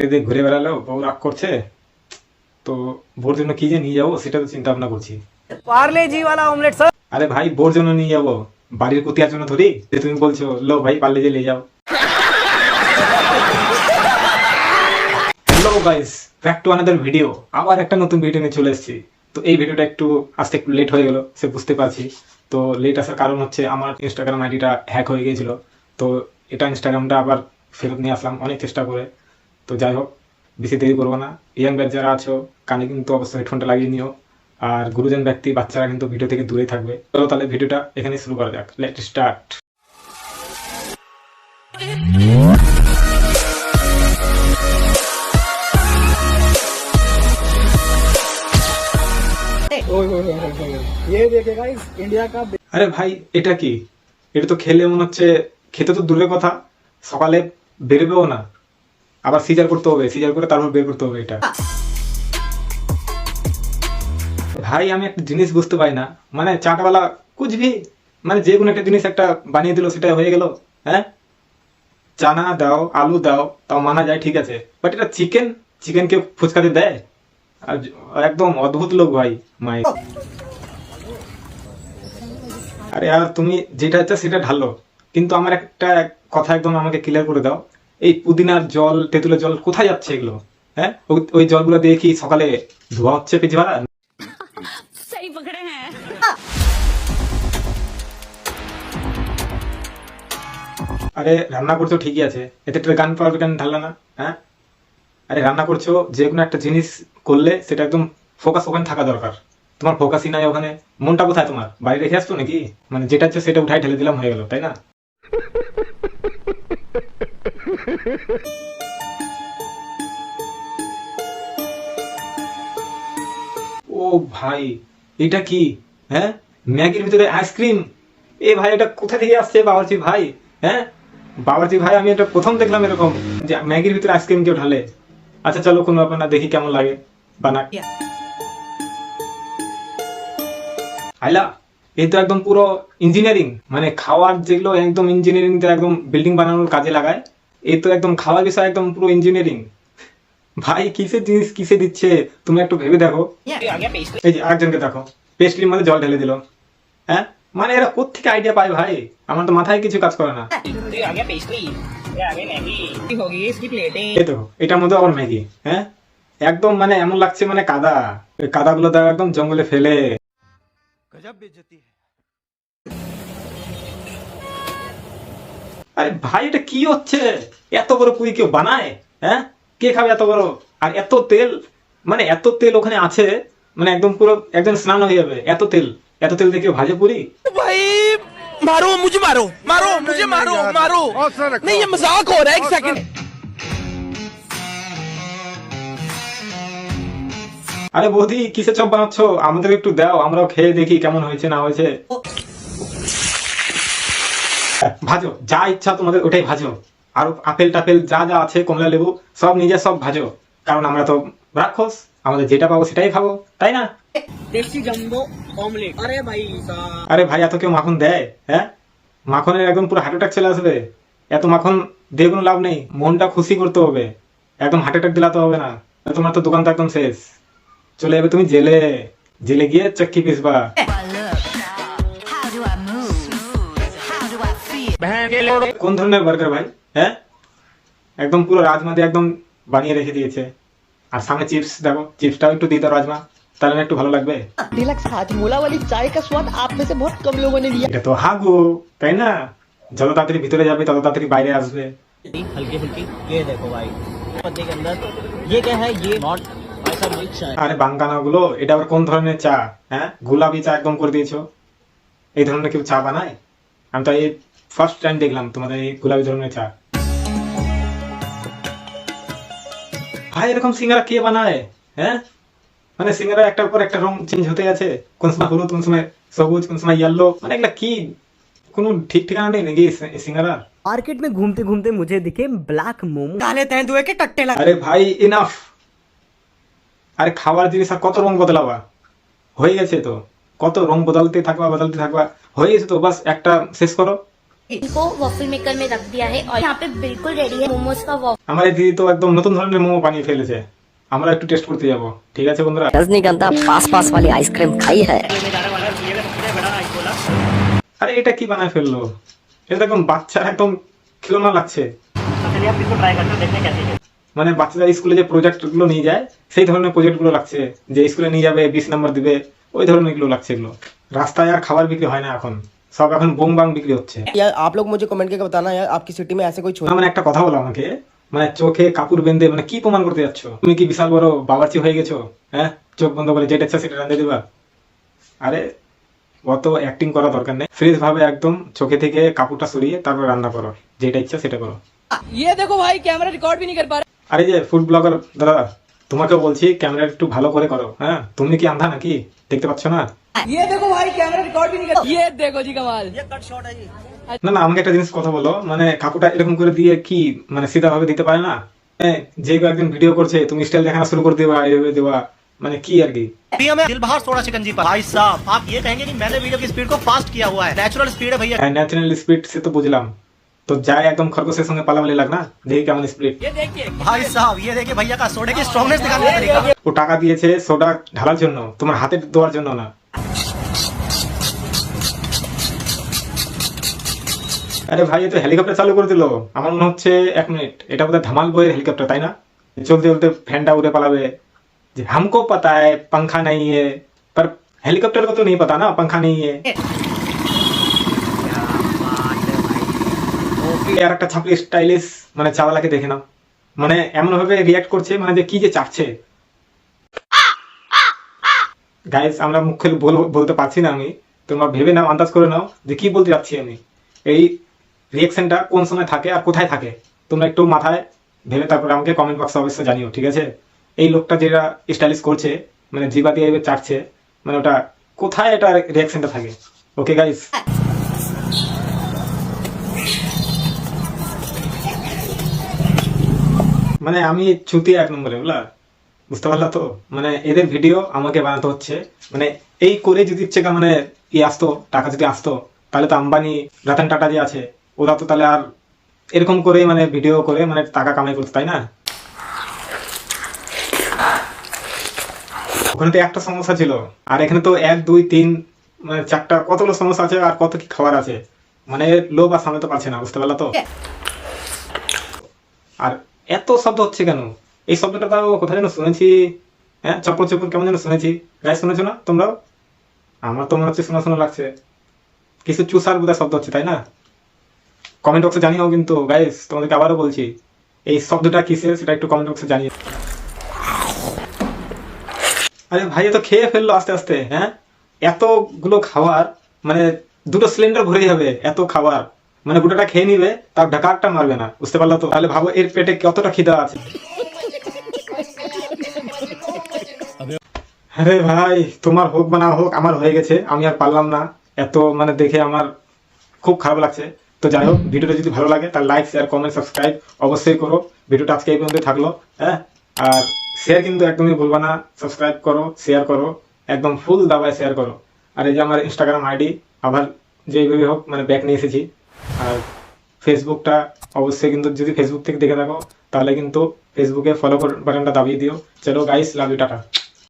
এদিকে ঘুরে বেড়ালো, বউ রাগ করছে, তো বোর জন্য কি যে নিয়ে যাবো সেটা তো চিন্তা ভাবনা করছি। पार्ले जी वाला ऑमलेट सर। আরে ভাই, বোর জন্য নিয়ে যাবো, বাড়ির কুতিয়ার জন্য ধরি যে তুমি বলছো লো ভাই পারলে যে নিয়ে যাও। Hello guys, back to another video. আবার একটা নতুন ভিডিও নিয়ে চলে এসেছি। তো এই ভিডিওটা একটু আসতে একটু লেট হয়ে গেল, সে বুঝতে পারছি। তো লেট আসার কারণ হচ্ছে আমার ইনস্টাগ্রাম আইডিটা হ্যাক হয়ে গিয়েছিল। তো এটা ইনস্টাগ্রামটা আবার ফেরত নিয়ে আসলাম অনেক চেষ্টা করে। তো যাই হোক, বেশি দেরি করবো না। ইয়াং ব্যাচ যারা আছো, কানে কিন্তু অবশ্যই হেডফোনটা লাগিয়ে নিও। আর গুরুজন ব্যক্তি বাচ্চারা কিন্তু ভিডিও থেকে দূরে থাকবে। তো তাহলে ভিডিওটা এখানে শুরু করা যাক। Let start. ये देखिए गाइस इंडिया का। আরে ভাই, এটা কি? এটা তো খেলে মনে হচ্ছে, খেতে তো দূরের কথা, সকালে বেরোবেও না, আবার সিজার করতে হবে, সিজার করে তারপর বের করতে হবে এটা। ভাই আমি একটা জিনিস বুঝতে পারি না, মানে চাটওয়ালা কুচবি, মানে যে কোনো একটা জিনিস একটা বানিয়ে দিল সেটা হয়ে গেল। হ্যাঁ, চানা দাও, আলু দাও, তাও মানা যায়, ঠিক আছে, বাট এটা চিকেন, চিকেনকে ফুচকাতে দেয়? আর একদম অদ্ভুত লোক ভাই মাই। আরে আর তুমি যেটা ইচ্ছা সেটা ঢালো, কিন্তু আমার একটা কথা একদম আমাকে ক্লিয়ার করে দাও, এই পুদিনার জল, তেঁতুলের জল কোথায় যাচ্ছে এগুলো? হ্যাঁ, ওই জলগুলো দিয়ে কি সকালে ধোয়া হচ্ছে পিছ ভাড়া? सही पकड़े हैं। আরে রান্না করছো ঠিকই আছে, এতে একটা গান পাউডার কেন ঢাললে না? হ্যাঁ, আরে রান্না করছো, যে কোনো একটা জিনিস করলে সেটা একদম ফোকাস ওখানে থাকা দরকার। তোমার ফোকাসই নাই ওখানে। মনটা কোথায় তোমার? বাড়ি রেখে আসছো নাকি? মানে যেটা হচ্ছে সেটা উঠাই ঢেলে দিলাম, হয়ে গেল, তাই না? ও ভাই, এটা কি? হ্যাঁ, ম্যাগির ভিতরে আইসক্রিম? এ ভাই, এটা কোথা থেকে আসছে বাবুর্চি ভাই? হ্যাঁ বাবুর্চি ভাই, আমি এটা প্রথম দেখলাম এরকম যে ম্যাগির ভিতরে আইসক্রিম কেউ ঢালে। আচ্ছা চলো, কোনো ব্যাপার না, দেখি কেমন লাগে, বানাক। আইলা, এই তো একদম পুরো ইঞ্জিনিয়ারিং, মানে খাওয়ার যেগুলো একদম ইঞ্জিনিয়ারিং, একদম বিল্ডিং বানানোর কাজে লাগায়, এই তো একদম খাওয়ার বিষয় একদম পুরো ইঞ্জিনিয়ারিং। ভাই কিসের জিনিস কিসে দিচ্ছে তুমি একটু ভেবে দেখো। এই যে আরেকজনকে দেখো, পেস্ট্রির মধ্যে জল ঢেলে দিল। হ্যাঁ, মানে এরা কোত্থেকে আইডিয়া পায় ভাই? আমার তো মাথায় কিছু কাজ করে না। এই দেখো, এটার মধ্যে আবার ম্যাগি। হ্যাঁ, একদম মানে এমন লাগছে মানে কাদা, ওই কাদাগুলো দেওয়া একদম জঙ্গলে ফেলে। আরে ভাই, এটা কি হচ্ছে? এত বড় পুরি কেউ বানায়? হ্যাঁ, কে খাবে এত বড়? আর এত তেল, মানে এত তেল ওখানে আছে, মানে একদম পুরো একদম স্নান হয়ে যাবে। এত তেল, এত তেল দিয়ে কেউ ভাজে পুরি? भाई मारो मुझे, मारो मारो मुझे, मारो मारो। नहीं ये मजाक हो रहा है, एक सेकंड। আরে বৌদি, কিসের চপ বানাচ্ছ? আমাদের একটু দাও, আমরাও খেয়ে দেখি কেমন হয়েছে না হয়েছে। ভাজো, যা ইচ্ছা তোমাদের ওটাই ভাজো। আর আপেল টাপেল যা যা আছে, কমলা লেবু সব নিজে সব ভাজো, কারণ আমরা তো রাক্ষস, আমাদের যেটা পাবো সেটাই খাবো, তাই না? देसी जम्बो ऑमलेट। अरे भाई साहब। আরে ভাই, এত কেউ মাখন দেয়? হ্যাঁ, মাখনের একদম পুরো হার্ট অ্যাটাক চলে আসবে। এত মাখন দিয়ে কোনো লাভ নেই, মনটা খুশি করতে হবে, একদম হার্ট অ্যাটাক দিলাতে হবে না। তোমার তো দোকান তো একদম শেষ, চলে যাবে তুমি জেলে, জেলে গিয়ে চক্কি পিসবা। How do I move? How do I feel? কোন ধরনের বার্গার ভাই? হ্যাঁ, একদম পুরো রাজমা দিয়ে একদম বানিয়ে রেখে দিয়েছে। আর সামনে চিপস দেখো, চিপসটাও একটু দিয়ে দাও রাজমা, তাহলে না একটু ভালো লাগবে। डिलक्स हाजमोला वाली चाय का स्वाद आप में से बहुत कम लोगों ने लिया। এটা তো হাগু, তাই না? যত তাড়াতাড়ি ভিতরে যাবে তত তাড়াতাড়ি বাইরে আসবে। हल्की फुल्की ये देखो भाई पत्ते के अंदर ये क्या है, ये नॉट ऐसा मिल्क चाय। আরে বাঙ্গানা গুলো, এটা আবার কোন ধরনের চা? হ্যাঁ, গোলাপি চা একদম করে দিয়েছো। এই ধরনের কেউ চা বানায়? আমি তো এই ফার্স্ট টাইম দেখলাম তোমাদের এই গোলাপি ধরনের চা। ভাই, এরকম সিঙ্গারা কে বানায়? হ্যাঁ, মানে সিঙ্গারা একটার পর একটা রং চেঞ্জ হতে আছে, কোন সময় হলুদ, কোন সময় সবুজ, কোন সময় ইয়েলো, মানে এগুলা কি কোনো ঠিক ঠিকানা নেই নাকি সিঙ্গারা? मार्केट में घूमते घूमते मुझे दिखे ब्लैक मोमो, काले तेंदुए के टट्टे लगे। আরে ভাই ইনাফ। আরে খাবার জিনিস আর কত রং বদলাবা? হয়ে গেছে তো, কত রং বদলাতে থাকবা, বদলাতে থাকবা, হয়ে গেছে তো, বাস একটা শেষ করো। इनको वॉफल मेकर में रख दिया है और यहाँ पे बिल्कुल रेडी है मोमोज का वॉफल। আমার এই দিদি তো একদম নতুন ধরনের মোমো বানিয়ে ফেলেছে, আমরা একটু টেস্ট করতে যাব, ঠিক আছে বন্ধুরা? रजनीगंधा पास वाली आइसक्रीम खाई है। আরে এটা কি বানায় ফেললো, এটা একদম বাচ্চা একদম খিলৌনা লাগছে। মানে বাচ্চারা স্কুলে যে প্রজেক্ট গুলো নিয়ে যায় সেই ধরনের প্রজেক্ট গুলো লাগছে, যে স্কুলে নিয়ে যাবে 20 নম্বর দিবে, ওই ধরনের গুলো লাগছে। এগুলো রাস্তায় আর খাবার বিক্রি হয় না এখন, সব এখন বোম বাং বিক্রি হচ্ছে। यार आप लोग मुझे कमेंट करके बताना यार आपकी सिटी में ऐसे कोई छोटा মানে একটা কথা বলো আমাকে, মানে চোখে কাপড় বেঁধে মানে কি প্রমাণ করতে যাচ্ছ? তুমি কি বিশাল বড় বাবার্চি হয়ে গেছো? হ্যাঁ, চোখ বন্ধ করে যেটা ইচ্ছা সেটা রাঁধে দিবা? আরে অত অ্যাক্টিং করা দরকার নেই, ফ্রেশ ভাবে একদম চোখে থেকে কাপড়টা সরিয়ে তারপর রান্না করো, যেটা ইচ্ছা সেটা করো। ये देखो भाई कैमरा रिकॉर्ड भी नहीं कर पा रहा। আরে যে ফুড ব্লগার দাদা, তোমাকেও বলছি ক্যামেরা একটু ভালো করে করো। হ্যাঁ, তুমি কি আন্ধা নাকি, দেখতে পাচ্ছ না? ये देखो भाई कैमरा रिकॉर्ड भी नहीं कर। ये देखो जी कमाल। না না, আমাকে একটা জিনিস কথা বলো, মানে কাপড়টা এরকম করে দিয়ে কি মানে সিধা ভাবে দিতে পারে না? যে কেউ একদিন ভিডিও করছে তুমি স্টাইল দেখানো শুরু করে দেবা, এভাবে দেবা, মানে কি আর কি? दिल बाहर थोड़ा शिकंजी पर भाई साहब, आप ये कहेंगे कि मैंने वीडियो की स्पीड को फास्ट किया हुआ है, नेचुरल स्पीड है भैया। হ্যাঁ, ন্যাচারাল স্পিড সে তো বুঝলাম, তো যাই একদম খরগোশের সঙ্গে পালাপালি লাগ না, দেখি কেমন স্পিড। भाई साहब ये देखिए भैया का सोडे की स्ट्रॉन्गनेस दिखाने का तरीका। ও টাকা দিয়েছে সোডা ঢালার জন্য, তোমার হাতে দেওয়ার জন্য না। আরে ভাই, এ তো হেলিকপ্টার চালু করে দিল। আমার মনে হচ্ছে 1 মিনিট, এটা বোধহয় ধামাল বইয়ের হেলিকপ্টার, তাই না? চলতে চলতে ফ্যানটা উড়ে পালাবে, যে हमको पता है पंखा नहीं है, पर हेलीकॉप्टर को तो नहीं पता ना पंखा नहीं है। আর একটা ছাপড়ি স্টাইলিশ মানে চাওয়ালাকে দেখে নাও, মানে এমন ভাবে রিয়াক্ট করছে, মানে যে কি যে চাচ্ছে। গাইস, আমরা মুখ খুলে বলতে পারছি না আমি, তোমরা ভেবে নাও, আন্দাজ করে নাও যে কি বলতে যাচ্ছি আমি। এই রিয়াকশনটা কোন সময় থাকে আর কোথায় থাকে, তোমরা একটু মাথায় ভেবে তারপরে আমাকে কমেন্ট বক্সে অবশ্যই জানিও, ঠিক আছে? এই লোকটা যেটা স্টাইলিশ করছে, মানে জিবা দিয়ে চাটছে, মানে ওটা কোথায় এটা রিয়াকশনটা থাকে? ওকে গাইস, মানে আমি ছুটি 1 নম্বরে, বুঝতে পারলা তো? মানে এদের ভিডিও আমাকে বানাতে হচ্ছে, মানে এই করে যদি ইচ্ছে মানে আসতো, টাকা যদি আসতো, তাহলে তো আম্বানি রতন টাটা যে আছে, ওরা তো তাহলে আর এরকম করে মানে ভিডিও করে মানে টাকা কামাই করতো, তাই না? ওখানে তো একটা সমস্যা ছিল, আর এখানে তো 1 2 3 মানে 4টা কতগুলো সমস্যা আছে, আর কত কি খাবার আছে, মানে লোভ আর সামলাতে পারছে না, বুঝতে পারলা তো? আর এত শব্দ হচ্ছে কেন? এই শব্দটা তাও কোথায় যেন শুনেছি, হ্যাঁ, চপ্পল চপ্পল কেমন যেন শুনেছি। গাইস, শুনেছো না তোমরাও? আমার তো মনে হচ্ছে শোনা শোনা লাগছে, কিছু চুষার বোধহয় শব্দ হচ্ছে, তাই না? কমেন্ট বক্সে জানিও কিন্তু গাইস, তোমাদেরকে আবারও বলছি, এই শব্দটা কিসের সেটা একটু কমেন্ট বক্সে জানিও। আরে ভাই, এ তো খেয়ে ফেললো আস্তে আস্তে। হ্যাঁ, এতগুলো খাবার, মানে 2টো সিলিন্ডার ভরে যাবে এত খাবার, মানে গোটাটা খেয়ে নিবে, তার ঢাকাটা মারবে না, বুঝতে পারলো তো? তাহলে ভাবো এর পেটে কতটা খিদা আছে। আরে ভাই, তোমার হোক বা না হোক, আমার হয়ে গেছে, আমি আর পারলাম না, এত মানে দেখে আমার খুব খারাপ লাগছে। তো যাই হোক, ভিডিওটা যদি ভালো লাগে তাহলে লাইক শেয়ার কমেন্ট সাবস্ক্রাইব অবশ্যই করো। ভিডিওটা আজকে এই পর্যন্ত থাকলো, হ্যাঁ, আর শেয়ার কিন্তু একদমই ভুলবা না, সাবস্ক্রাইব করো, শেয়ার করো, একদম ফুল দাবায় শেয়ার করো। আর এই যে আমার ইনস্টাগ্রাম আইডি আবার যেইভাবে হোক মানে ব্যাক নিয়ে এসেছি। আর ফেসবুকটা অবশ্যই কিন্তু যদি ফেসবুক থেকে দেখে থাকো তাহলে কিন্তু ফেসবুকে ফলো বাটনটা দাবিয়ে দিও। চলো গাইস, লাভ ইউ, টাটা।